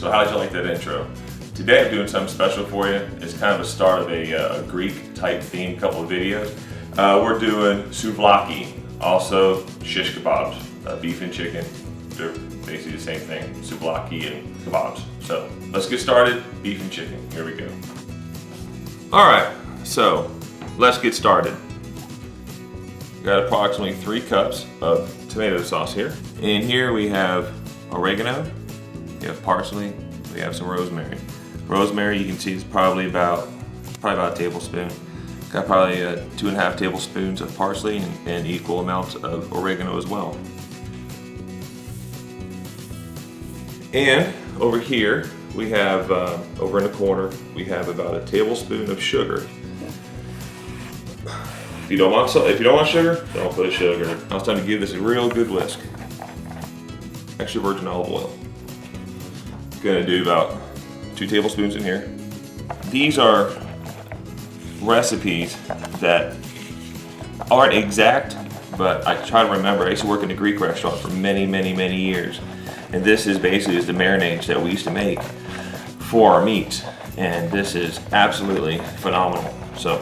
So how did you like that intro? Today I'm doing something special for you. It's kind of a start of a Greek type themed couple of videos. We're doing Souvlaki, also Shish Kebabs, beef and chicken. They're basically the same thing, Souvlaki and kebabs. So let's get started, beef and chicken. Here we go. All right, so let's get started. Got approximately 3 cups of tomato sauce here. In here we have oregano, we have parsley, we have some rosemary. Rosemary, you can see, is probably about a tablespoon. Got probably 2.5 tablespoons of parsley and equal amounts of oregano as well. And over here we have, over in the corner, we have about a tablespoon of sugar. If you don't want sugar, don't put sugar. Now it's time to give this a real good whisk. Extra virgin olive oil. Gonna do about 2 tablespoons in here. These are recipes that aren't exact, but I try to remember. I used to work in a Greek restaurant for many years. And this is basically the marinades that we used to make for our meats. And this is absolutely phenomenal. So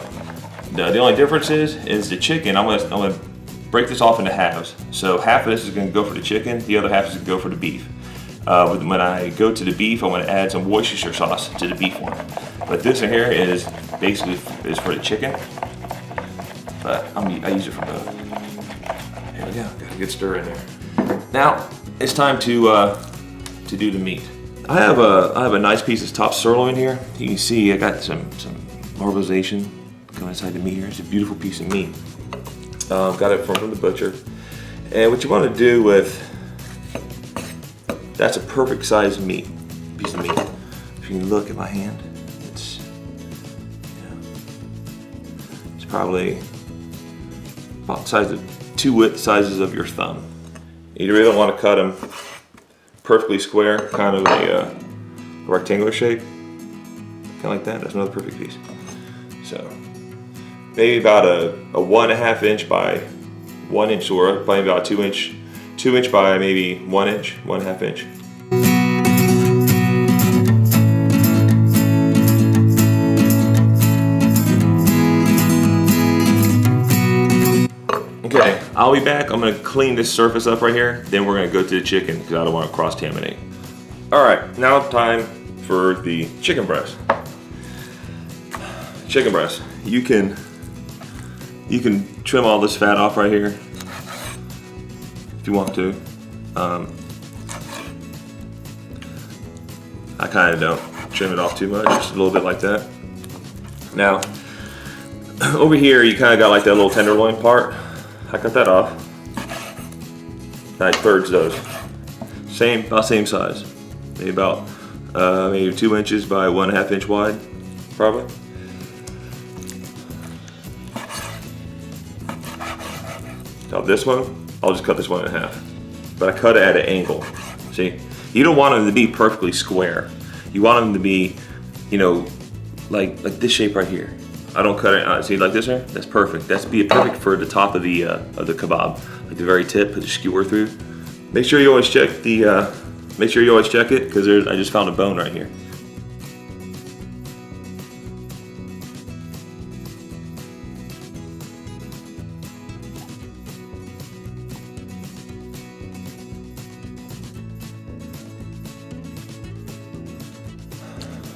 the only difference is the chicken. I'm gonna break this off into halves. So half of this is gonna go for the chicken, the other half is gonna go for the beef. When I go to the beef, I want to add some Worcestershire sauce to the beef one. But this in here is basically for the chicken. But I use it for both. Here we go. Got a good stir in there. Now it's time to do the meat. I have a nice piece of top sirloin here. You can see I got some marbleization going inside the meat here. It's a beautiful piece of meat. Got it from the butcher. And what you want to do with that's a perfect size piece of meat. If you can look at my hand, it's probably about the size of 2 width sizes of your thumb. You really don't want to cut them perfectly square, kind of a rectangular shape, kind of like that. That's another perfect piece. So maybe about a 1.5 inch by 1 inch, or probably about 2 inch by maybe 1 inch, 1.5 inch. Okay, I'll be back. I'm gonna clean this surface up right here. Then we're gonna go to the chicken because I don't want to cross-contaminate. All right, now time for the chicken breast. Chicken breast. You can trim all this fat off right here if you want to. I kind of don't trim it off too much, just a little bit like that. Now, over here you kind of got like that little tenderloin part. I cut that off. I thirds those. About same size. Maybe about maybe 2 inches by 1.5 inch wide, probably. Now this one, I'll just cut this one in half. But I cut it at an angle. See? You don't want them to be perfectly square. You want them to be, like this shape right here. I don't cut it, see, like this here? That's perfect. That's perfect for the top of the kebab. Like the very tip, put the skewer through. Make sure you always check it, because I just found a bone right here.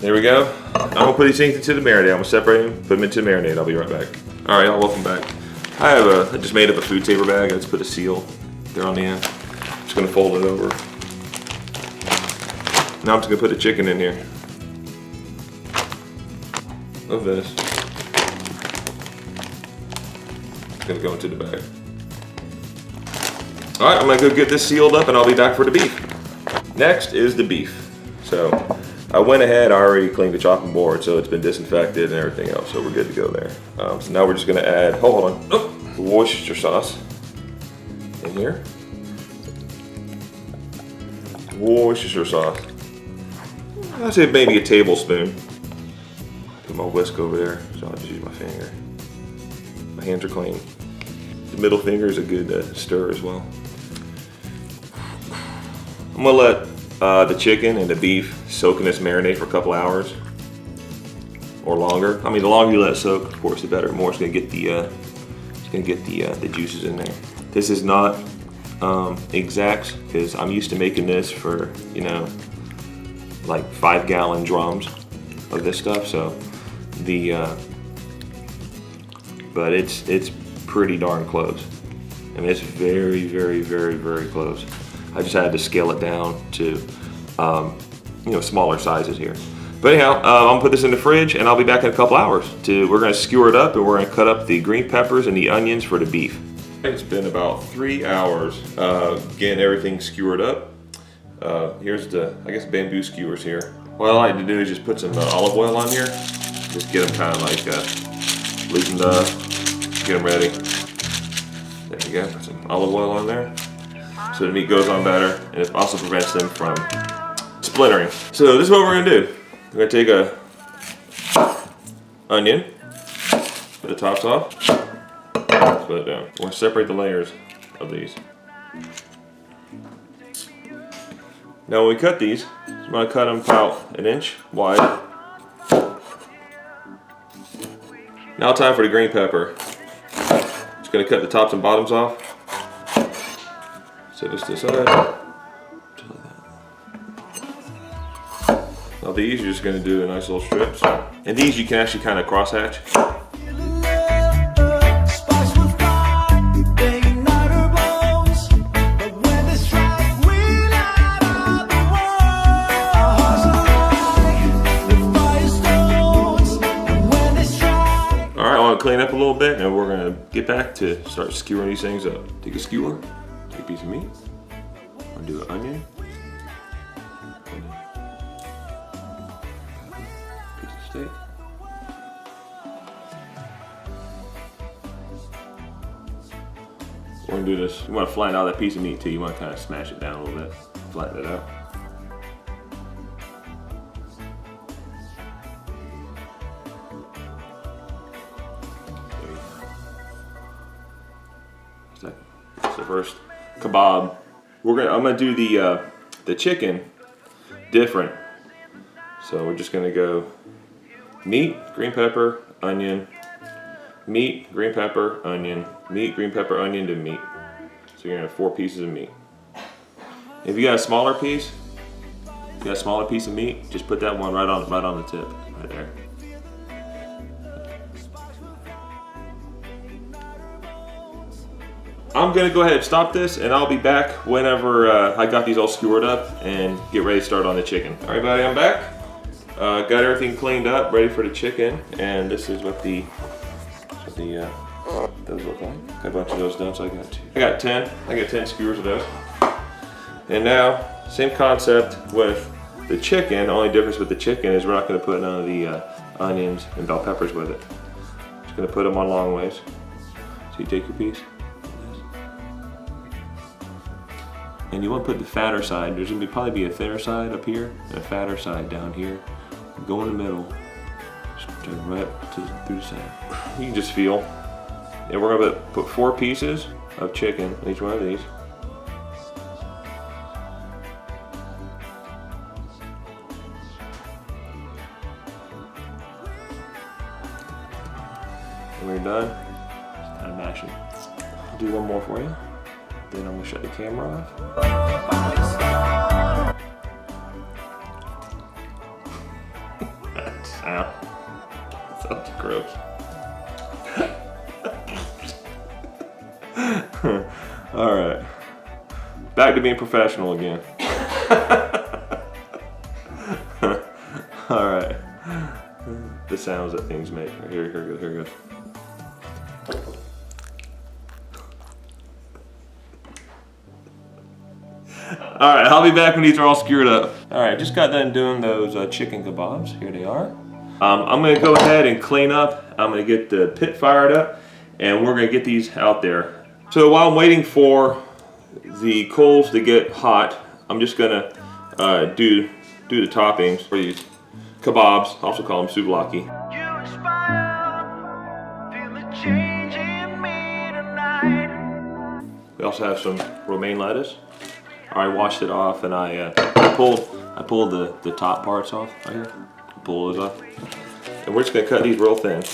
There we go. I'm gonna put these things into the marinade. I'm gonna separate them, put them into the marinade. I'll be right back. All right, y'all, welcome back. I just made up a food saver bag. I just put a seal there on the end. Just gonna fold it over. Now I'm just gonna put the chicken in here. Of this. It's gonna go into the bag. All right, I'm gonna go get this sealed up and I'll be back for the beef. Next is the beef. So I went ahead, I already cleaned the chopping board, so it's been disinfected and everything else, so we're good to go there. So now we're just gonna add, hold on, the Worcestershire sauce in here. Worcestershire sauce. I'd say maybe a tablespoon. Put my whisk over there, so I'll just use my finger. My hands are clean. The middle finger is a good stir as well. I'm gonna let the chicken and the beef soak in this marinade for a couple hours or longer. I mean, the longer you let it soak, of course, the better. The more it's gonna get the juices in there. This is not exacts, because I'm used to making this for, you know, like 5-gallon drums of this stuff. So but it's pretty darn close. I mean, it's very, very, very, very close. I just had to scale it down to, you know, smaller sizes here. But anyhow, I'm gonna put this in the fridge, and I'll be back in a couple hours. We're gonna skewer it up, and we're gonna cut up the green peppers and the onions for the beef. It's been about 3 hours getting everything skewered up. Here's the, I guess, bamboo skewers here. What I like to do is just put some olive oil on here. Just get them kind of like loosened up, get them ready. There you go, put some olive oil on there, so the meat goes on better, and it also prevents them from splintering. So this is what we're gonna do. We're gonna take a onion, put the tops off, put it down. We're gonna separate the layers of these. Now when we cut these, I'm gonna cut them about 1 inch wide. Now time for the green pepper. Just gonna cut the tops and bottoms off. Set this to the side. Now these you're just going to do in nice little strips. And these you can actually kind of crosshatch. Alright, I want to clean up a little bit, and we're going to get back to start skewering these things up. Take a skewer, take a piece of meat, I'm going to do an onion. Steak. We're gonna do this. You want to flatten out that piece of meat too. You want to kind of smash it down a little bit, flatten it out. That's the first kebab. I'm gonna do the chicken different. So we're just gonna go meat, green pepper, onion, meat, green pepper, onion, meat, green pepper, onion to meat. So you're gonna have 4 pieces of meat. If you got a smaller piece, of meat, just put that one right on the tip, right there. I'm gonna go ahead and stop this, and I'll be back whenever I got these all skewered up and get ready to start on the chicken. All right, buddy, I'm back. Got everything cleaned up, ready for the chicken, and this is what those look like. Got a bunch of those done, so I got 10 skewers of those. And now, same concept with the chicken. The only difference with the chicken is we're not going to put none of the onions and bell peppers with it. Just going to put them on long ways. So you take your piece, and you want to put the fatter side. There's going to probably be a thinner side up here and a fatter side down here. Go in the middle, just turn right through the center. You can just feel. And we're gonna put 4 pieces of chicken in each one of these. And when you're done, just kind of mash it. I'll do one more for you. Then I'm gonna shut the camera off. Sounds gross. Alright. Back to being professional again. Alright. The sounds that things make. Here it goes. Alright, I'll be back when these are all skewered up. Alright, just got done doing those chicken kebabs. Here they are. I'm going to go ahead and clean up. I'm going to get the pit fired up, and we're going to get these out there. So while I'm waiting for the coals to get hot, I'm just going to do the toppings for these kebabs, also call them souvlaki. We also have some romaine lettuce. I washed it off, and I pulled the top parts off right here. Pull those off, and we're just gonna cut these real thin.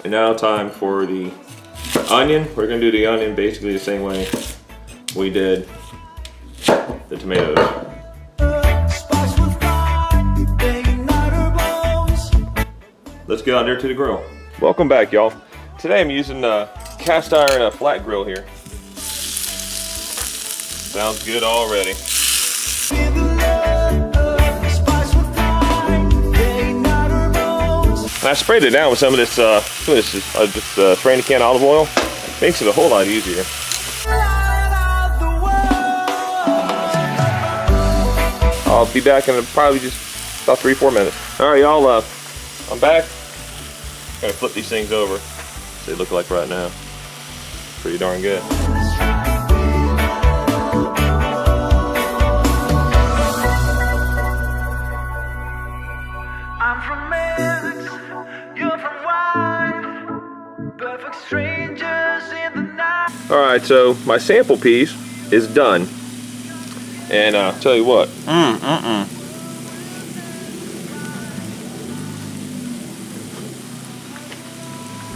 And now time for the onion. We're gonna do the onion basically the same way we did the tomatoes. Let's get out there to the grill. Welcome back, y'all. Today I'm using a cast iron flat grill here. Sounds good already. And I sprayed it down with some of this, just spraying a can of olive oil. Makes it a whole lot easier. I'll be back in probably just about 3-4 minutes. All right, y'all. I'm back. Gonna flip these things over. So they look like right now. Pretty darn good. I'm from Mix, you're from Wine, perfect strangers in the night. All right, so my sample piece is done. And I'll tell you what.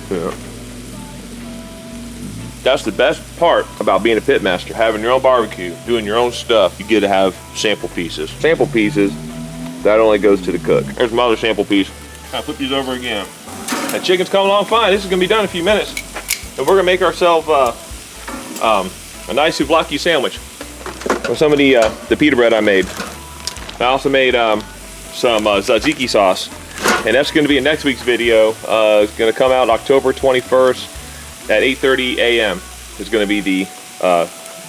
Yeah. That's the best part about being a pit master, having your own barbecue, doing your own stuff. You get to have sample pieces. Sample pieces, that only goes to the cook. There's my other sample piece. I'll flip these over again. That chicken's coming along fine. This is gonna be done in a few minutes. And we're gonna make ourselves a nice souvlaki sandwich with some of the pita bread I made. I also made some tzatziki sauce. And that's going to be in next week's video. It's going to come out October 21st at 8:30 a.m. It's going to be the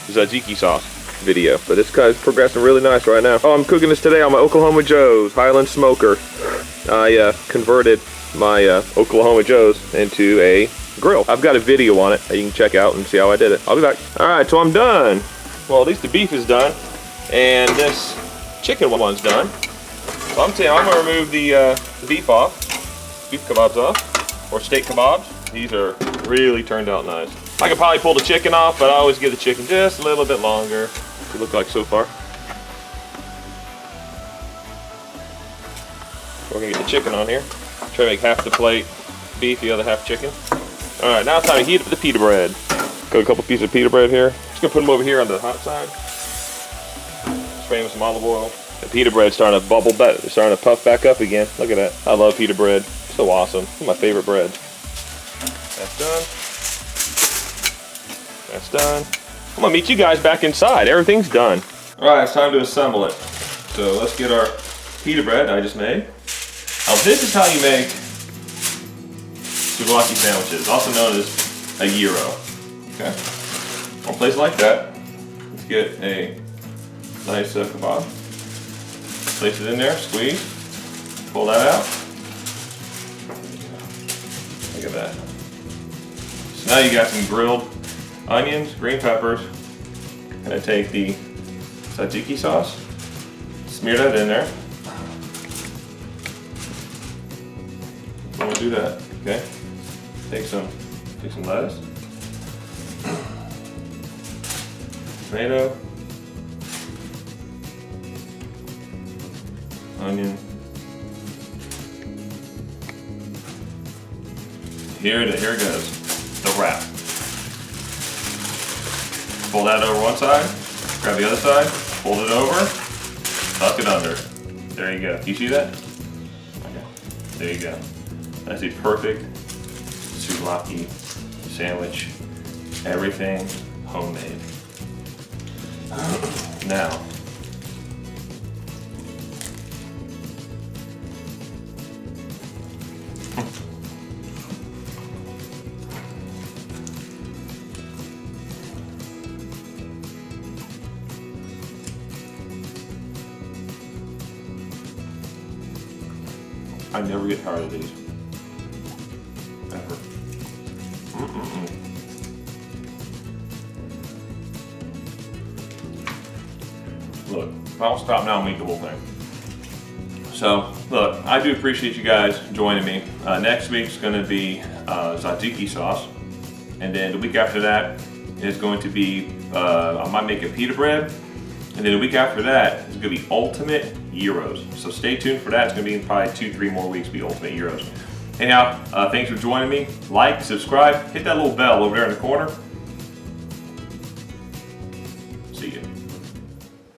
tzatziki sauce video. But this guy's progressing really nice right now. Oh, I'm cooking this today on my Oklahoma Joe's Highland Smoker. I converted my Oklahoma Joe's into a grill. I've got a video on it that you can check out and see how I did it. I'll be back. All right, so I'm done. Well, at least the beef is done. And this chicken one's done. So I'm gonna remove the beef off, beef kebabs off, or steak kebabs. These are really turned out nice. I could probably pull the chicken off, but I always give the chicken just a little bit longer. What it look like so far. We're gonna get the chicken on here. Try to make half the plate beef, the other half chicken. All right, now it's time to heat up the pita bread. Got a couple pieces of pita bread here. Just gonna put them over here on the hot side. Spray them with some olive oil. The pita bread's starting to bubble back, it's starting to puff back up again. Look at that. I love pita bread. So awesome. It's my favorite bread. That's done. That's done. I'm gonna meet you guys back inside. Everything's done. All right, it's time to assemble it. So let's get our pita bread I just made. Now this is how you make souvlaki sandwiches, also known as a gyro. Okay. One place like that. Let's get a nice kebab. Place it in there, squeeze, pull that out. Look at that. So now you got some grilled onions, green peppers. I'm gonna take the tzatziki sauce, smear that in there. I'm gonna do that, okay? Take some lettuce, tomato, onion. Here it goes. The wrap. Fold that over one side, grab the other side, fold it over, tuck it under. There you go. You see that? Okay. There you go. That's a perfect souvlaki sandwich. Everything homemade. Now, I never get tired of these. Ever. Look, if I don't stop now, I'll make the whole thing. So, look, I do appreciate you guys joining me. Next week's gonna be tzatziki sauce. And then the week after that is going to be, I might make a Pita Bread. And then the week after that is going to be Ultimate Gyros. So stay tuned for that. It's going to be in probably 2-3 more weeks to be Ultimate Gyros. Anyhow, thanks for joining me. Like, subscribe, hit that little bell over there in the corner.